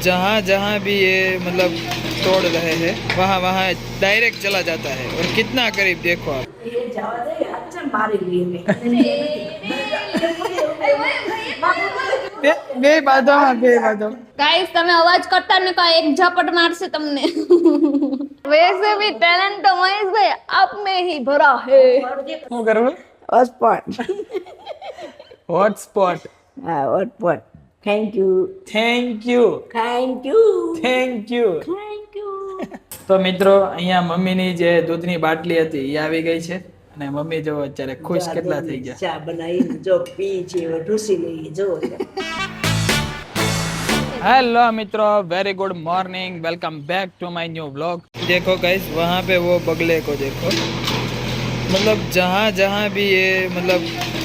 जहाँ जहाँ भी ये मतलब तोड़ रहे हैं वहाँ वहाँ डायरेक्ट चला जाता है। और कितना करीब देखो आप। ये जावा दे अच्छा मारी लिए બે બાજુમાં બે બાજુ गाइस તમે અવાજ કરતા ને કા એક ઝપટ મારશે તમને वैसे भी टैलेंट तो महेश भाई आप में ही भरा है શું કરવું હॉटस्पॉट હોટસ્પોટ હા hotspot thank you thank you thank you thank you thank you તો મિત્રો અહીંયા મમ્મીની જે દૂધની બાટલી હતી એ આવી ગઈ છે અને મમ્મી જો અત્યારે ખુશ કેટલા થઈ ગયા ચા બનાવીને જો પી છે ઢૂસી લઈ જો हेलो मित्रों very good morning welcome back to my new vlog. देखो गाइस वहाँ पे वो बगले को देखो, मतलब जहाँ जहाँ भी ये मतलब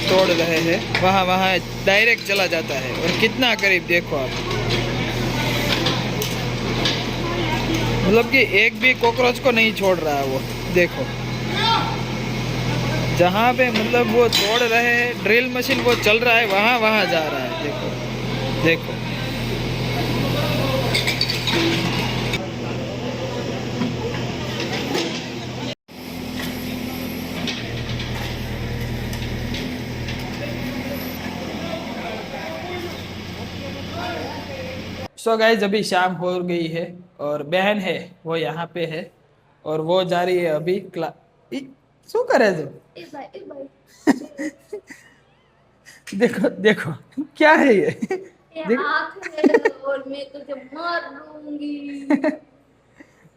तोड़ रहे हैं वहाँ वहाँ डायरेक्ट चला जाता है। और कितना करीब देखो आप, मतलब कि एक भी कॉकरोच को नहीं छोड़ रहा है वो। देखो जहाँ पे मतलब वो तोड़ रहे हैं ड्रिल मशीन वो चल रहा है वहाँ वहाँ जा रहा है। देखो देखो सो गाइज अभी शाम हो गई है और बहन है वो यहाँ पे है और वो जा रही है अभी શું કરે છે देखो देखो क्या है ये आँख है और मैं तुझे मार दूंगी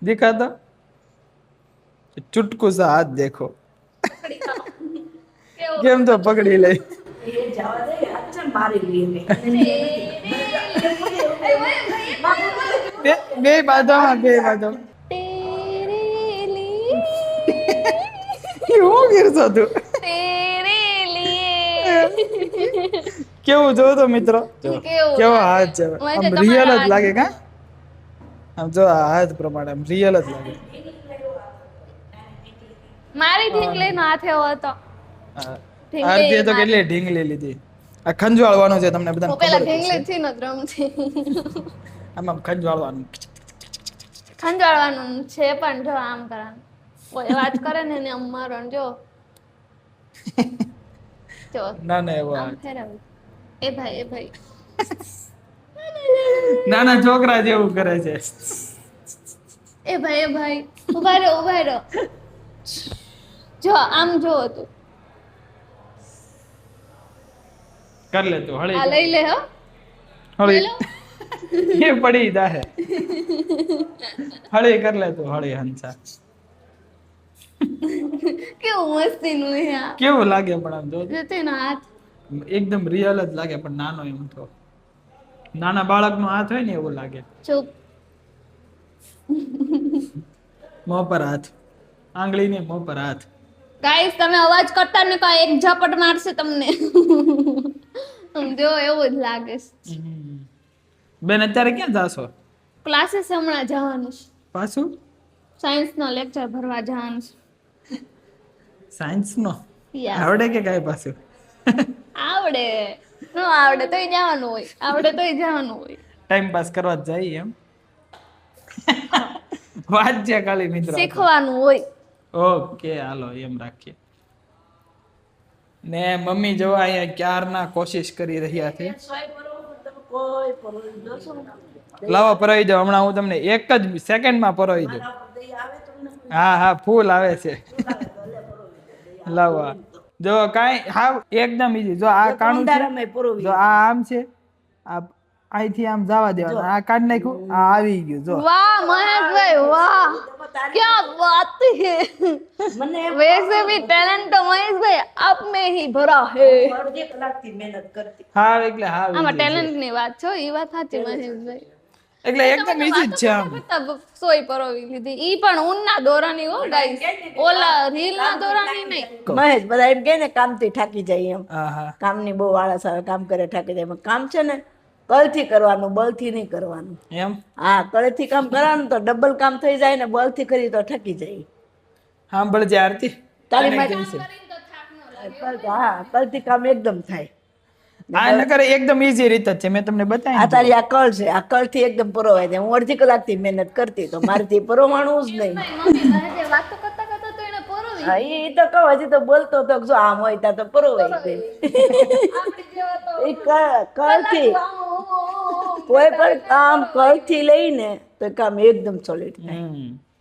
दिखा तो चुटकू सा हाथ देखो કેમ તો પકડી લે ये जावा दे अच्छा मारी लिए બે બાજુમાં બે બાજુ तेरे लिए હું ગીરતો તું तेरे लिए કેવું જો તો મિત્રો કેવો હાથ છે મને આમ તો રિયલ જ તમારા લાગે કા આમ જો આ હાથ પ્રમાણે આમ રિયલ જ લાગે મારી ઢીંગલી નો હાથે હતો આરતીએ તો કેટલી ઢીંગલી લીધી આ ખંજવાળવાનું છે તમને બધાને હું પેલા ખબર જ ઢીંગલી છે. થી ન રમતી આમ આમ ખંજવાળવાનું ખંજવાળવાનું છે પણ જો આમ કરવાનું કોઈ વાત કરે ને એને આમ મારવાનું જો જો ના ના એવો આમ હાથ. ફેરવી એ ભાઈ નાના છોકરા જેવું કરે છે એ ભાઈ ઉભા રહો જો આમ જો તું કર લે તું હળી આ લઈ લે હો હળી લો. એ પડી જાહે હળી કર લે તું હળી હંસા કેવું મસ્તી નું હે આ કેવું લાગે પણ આમ જો જો તેનો હાથ એકદમ રિયલ જ લાગે પણ નાનો એમ તો નાના બાળકનો હાથ હોય ને એવું લાગે ચૂપ મોં પર હાથ આંગળી ને મોં પર હાથ ગાઈસ તમે અવાજ કરતા ને કા એક ઝપટ મારશે તમને જો એવું જ લાગે બેન અત્યારે ક્યાં જાશો ક્લાસીસ હમણાં જવાનું છે પાછું સાયન્સ નો લેક્ચર ભરવા જવાનું સાયન્સ નો છે Yes. આવડે કે કાંઈ પાછું આવડે ન આવડે તોય જવાનું હોય આવડે તોય જવાનું હોય ટાઈમ પાસ કરવા જ જાય એમ વાત છે ખાલી મિત્રો શીખવાનું હોય ઓકે હાલો એમ રાખીએ ને મમ્મી જો અહીંયા ક્યારના કોશિશ કરી રહ્યા છે કોઈ પરોઈ દોસો લાવો પરોઈ દો હમણાં હું તમને એક જ સેકન્ડમાં પરોઈ દઉં આવે તમને હા ફૂલ આવે છે લાવો આ. જો કાંઈ હા એકદમ ઈઝી જો આ કાણું છે ઉંડારામાં પરોવી જો આ આમ છે આ અહીંથી આમ જવા દેવાનું આ કાઢ નાખ્યું આ આવી ગયું જો વાહ મહેશભાઈ વાહ क्या बात है મને वैसे भी टैलेंट तो महेश भाई आप में ही भरा है અડધી કલાકથી મહેનત કરતી હા એટલે હા આમાં easy છે. ટેલેન્ટ ની વાત છો એ વાત સાચી મહેશભાઈ એટલે એકદમ ઈઝી જ છે આમ સોય પરોવી લીધી ઈ પણ ઊનના દોરાની હો ગાઈસ ઓલા રીલ ના દોરાની નહીં મહેશ બધા એમ કે ને કામથી થાકી જાય એમ હા હા કામની બહુ આળસ આવે કામ કરે થાકી જાય પણ કામ છે ને કળથી કરવાનું બળથી નહીં કરવાનું એમ હા કળથી કામ કરવાનું તો ડબલ કામ થઈ જાય ને બળથી કરી તો થકી જાય સાંભળજે આરતી તારી તને માટે કેમ છે? હા કળથી કામ એકદમ થાય આ નકર એકદમ ઈઝી રીત જ છે, મેં તમને આ બતાવી. તારી આ કળ છે, આ કળથી એકદમ પરોવાય છે. હું અડધી કલાકથી મહેનત કરતી તો મારીથી પરોવાણું જ નહીં. મમ્મી મને વાતો કરતા કરતા તો એને પરોવી હા, ઈ તો કહું, હજી તો બોલતો તો જો આમ હોય ત્યાં તો પરોવાય છે. આપણી જેવા તો ઈ કળથી કોઈ પણ કામ કળથી લઈને તો કામ એકદમ સોલિડ થાય.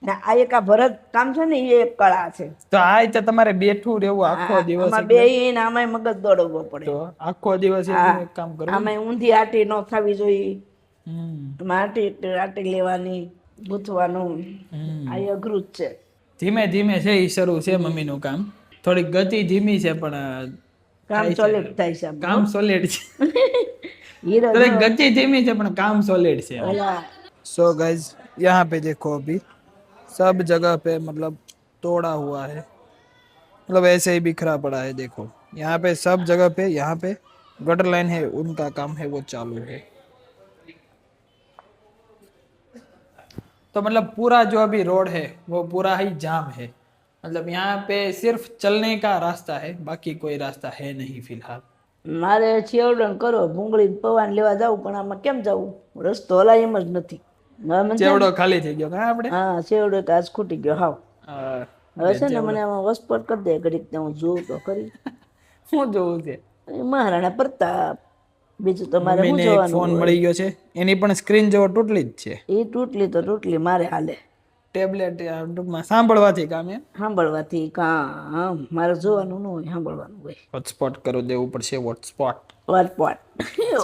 ને આ એક આ ભરત કામ છે ને એ એક કળા છે. તો આ તો તમારે બેઠું રહેવું આખો દિવસ, આમાં બેહીને આમાંય મગજ દોડવવો પડે. તો આખો દિવસ એક કામ કરવું. આમાંય ઊંધી આટી ન થવી જોઈએ. હમ. આમાં આટી લેવાની, ગૂંથવાનું, આ એ અઘરું જ છે. ધીમે ધીમે છે ઈ શરૂ છે મમ્મીનું કામ. થોડીક ગતિ ધીમી છે પણ કામ સોલિડ થાય છે. કામ સોલિડ છે. હીરો થોડીક ગતિ ધીમી છે પણ काम सॉलिड से है. ઓલા सो गाइज यहाँ पे देखो अभी सब जगह पे मतलब तोड़ा हुआ है, मतलब ऐसे ही बिखरा पड़ा है. देखो यहाँ पे सब जगह पे, यहाँ पे गटर लाइन है, उनका काम है वो चालू है. तो मतलब पूरा जो अभी रोड है वो पूरा ही जाम है. मतलब यहाँ पे सिर्फ चलने का रास्ता है, बाकी कोई रास्ता है नहीं फिलहाल. મારે છેવડણ કરો ભૂંગળી પવાન લેવા જાવું પણ આમાં કેમ જવું? રસ્તો હલાય એમ જ નથી. ચેવડો ખાલી થઈ ગયો કા આપણે. હા, છેવડો તો આજ ખૂટી ગયો હાવ. અ, હવે છે ને મને આમાં વસપટ કરી દે ઘડીક, ત્યાં હું જોઉં તો ખરી. શું જોવું છે? એ મહારાણા પ્રતાપ, બીજું તમારે શું મમ્મીને એક ફોન જોવાનું? મળી ગયો છે, એની પણ સ્ક્રીન જેવો તૂટલી જ છે. એ તૂટલી તો તૂટલી, મારે હાલે. ટેબ્લેટ ટૂંકમાં સાંભળવાથી કામ એમ. સાંભળવાથી કામ, મારે જોવાનું ન હોય, સાંભળવાનું હોય. હોટસ્પોટ કરો દેવું પડશે. હોટસ્પોટ હોટસ્પોટ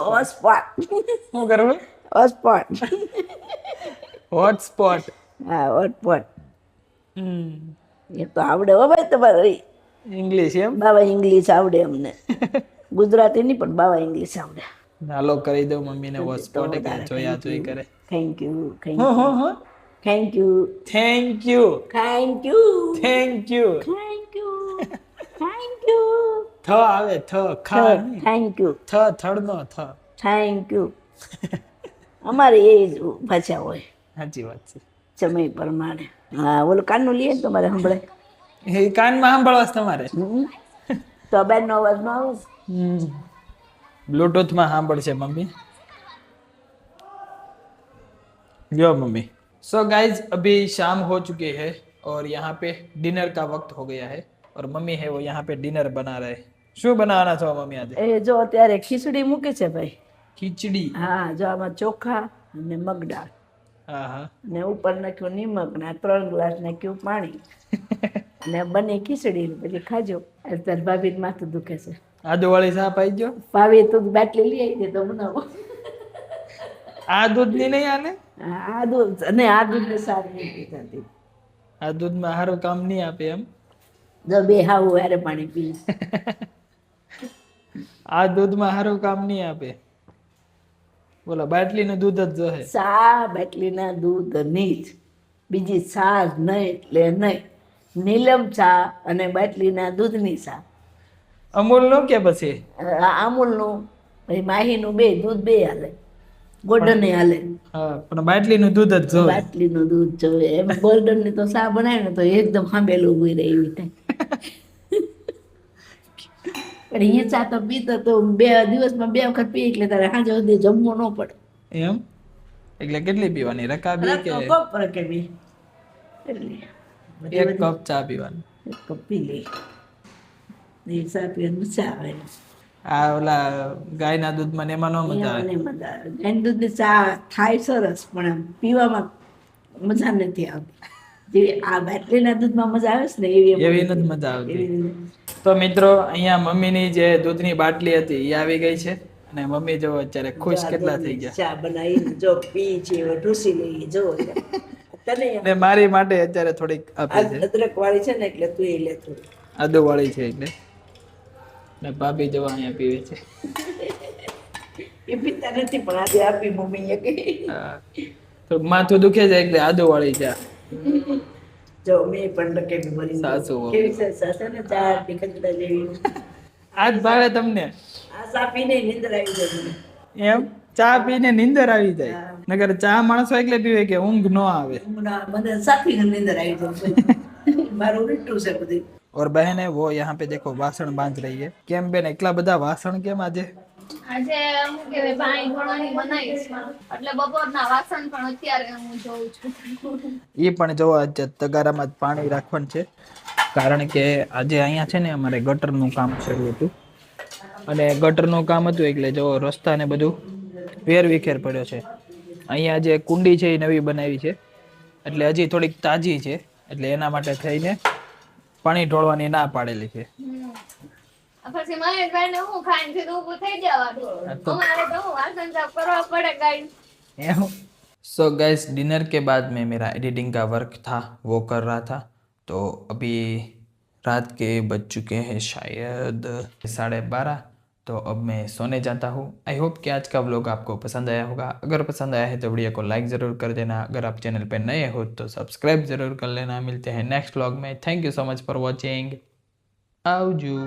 હોટસ્પોટ શું કરવું? Hotspot hotspot. હા, હોટસ્પોટ એ તો આવડે હો ભાઈ તમારે. ઇંગ્લિશ એમ. બાવા ઇંગ્લિશ આવડે અમને. ગુજરાતી નહીં પણ બાવા ઇંગ્લિશ આવડે. હાલો કરી દઉં મમ્મીને હોટસ્પોટ, એટલે જોયા જોઈ કરે. થેન્ક યુ, થેન્ક હો યુ, હો હો. Thank you, thank you, thank you, thank you. Thank you, thank you, થ આવે થ, ખા નહીં. થેન્ક યુ, થ થડનો થ. Thank you. અમારે એ જ ભાષા હોય સાચી વાત છે. સમય પ્રમાણે. હા, ઓલું કાનનું લઈએ ને તમારે સંભળાય. એ કાનમાં સાંભળવા તમારે. તો બેનનો અવાજ ન આવે. ब्लूटूथ में સાંભળશે मम्मी. लो मम्मी. सो गाइज अभी शाम हो चुकी है और यहाँ पे डिनर का वक्त हो गया है और मम्मी है वो यहाँ पे डिनर बना रहे. શું બનાવવાના છો મમ્મી આજે? એ જો અત્યારે ખીચડી મૂકે છે ભાઈ. ખીચડી. હા, જો આમાં ચોખા અને મગ દાળ, હા હા, અને ઉપર નાખ્યું નિમક ને 3 ગ્લાસ નાખ્યું પાણી અને બની ખીચડી. પછી ખાજો. અત્યારે ભાભી માથું દુખે છે. આદુ વાળી ચા પાઈ ગયો. ભાભી તું બાટલી લઈ આવી દે તો બનાવો. આ દૂધ ની નહીં આને. આ દૂધ અને આ દૂધ ને સારી નહીં પીતાતી. આ દૂધ માં સારું કામ નહીં આપે એમ. જો બે હાવું હારે પાણી પી. આ દૂધમાં સારું કામ નહીં આપે. બોલો બાટલીનું દૂધ જ જોહે. સા બાટલીના દૂધ નહીં જ, બીજી સા જ નહીં એટલે નહીં. નીલમ ચા અને બાટલીના દૂધની ચા. અમૂલ નું કે પછી અમૂલનું પછી માહીનું બે દૂધ બે હાલે, ગોલ્ડન હાલે. હા, પણ બાટલીનું દૂધ જ જોવે. બાટલીનું દૂધ જોવે. એમ ગોલ્ડન ની તો ચા બનાવે ને તો એકદમ સાંભેલું ઉભી રહે એવી થાય. પણ અહીંયા ચા તો પીતો તો 2 દિવસમાં 2 વખત પી એટલે તારે સાંજે સુધી જમવું ન પડે. એમ એટલે કેટલી પીવાની? રકાબી કે કપ રકેબી એટલે એક કપ ચા પીવાની? એક કપ પી લે. એ ચા પીવાનું મજા આવે. આ ઓલા ગાયના દૂધમાં ને એમાં ન મજા આવે. મને મજા આવે. ગાયના દૂધની ચા થાય સરસ પણ આમ પીવામાં મજા નથી આવતી. જેવી આ બાટલીના દૂધમાં મજા આવે છે ને એવી નથી મજા આવતી. તો મિત્રો અહીંયા મમ્મીની જે દૂધની બાટલી હતી એ આવી ગઈ છે અને મમ્મી જો અત્યારે ખુશ કેટલા થઈ ગયા. ચા બનાવી જો પી છે ઢૂસી લઈ જો. તને ને મારી માટે અત્યારે થોડીક આપી છે. અદરક વાળી છે ને એટલે તું એ લે થોડી. આદુ વાળી છે એટલે. ને ભાભી જો અહીંયા પીવે છે. એ પીતા નથી પણ આજે આપી મમ્મીએ કે. તો માથું દુખે છે એટલે આદુ વાળી ચા. જો મેં પણ રકેબી ભરી સાસુ કેવી છે સાસુ ને ચા ટીકડા લેવી. આજ ભાવે તમને? આ ચા પીને નીંદર આવી જાય. એમ ચા પીને નીંદર આવી જાય? નગર ચા માણસો એટલે પીવે કે ઊંઘ ન આવે. મને સાથી નીંદર આવી જાય. મારું ઉલટું છે બધું. और बहन है वो यहाँ पे देखो वासण बांध रही है. केम बेन एकला બધા વાસણ કેમ આજે? આજે હું કે ભાઈ ભણવાની બનાવીશ એટલે બપોરના વાસણ પણ અત્યારે હું જોઉં છું. એ પણ જો આજે તગારામાં જ પાણી રાખવાનું છે, કારણ કે આજે અહીંયા છે ને અમારે ગટરનું કામ શરૂ હતું, અને ગટરનું કામ હતું એટલે જો રસ્તા ને બધું વેરવિખેર પડ્યો છે. અહીંયા જે કુંડી છે એ નવી બનાવી છે, એટલે હજી થોડીક તાજી છે, એટલે એના માટે થઈને પાણી ઢોળવાની ના પાડેલી છે. પછી મહેશભાઈ ને હું ખાઈને સીધું ઊભું થઈ જવાનું. અમારે તો હું વાસણ સાફ કરવા પડે ગાઈસ. सो गैस डिनर के बाद में मेरा एडिटिंग का वर्क था वो कर रहा था, तो अभी रात के बज चुके हैं शायद 12:30, तो अब मैं सोने जाता हूँ. आई होप कि आज का व्लॉग आपको पसंद आया होगा. अगर पसंद आया है तो वीडियो को लाइक ज़रूर कर देना. अगर आप चैनल पे नए हो तो सब्सक्राइब ज़रूर कर लेना. मिलते हैं नेक्स्ट व्लॉग में. Thank you so much for watching. आवजू.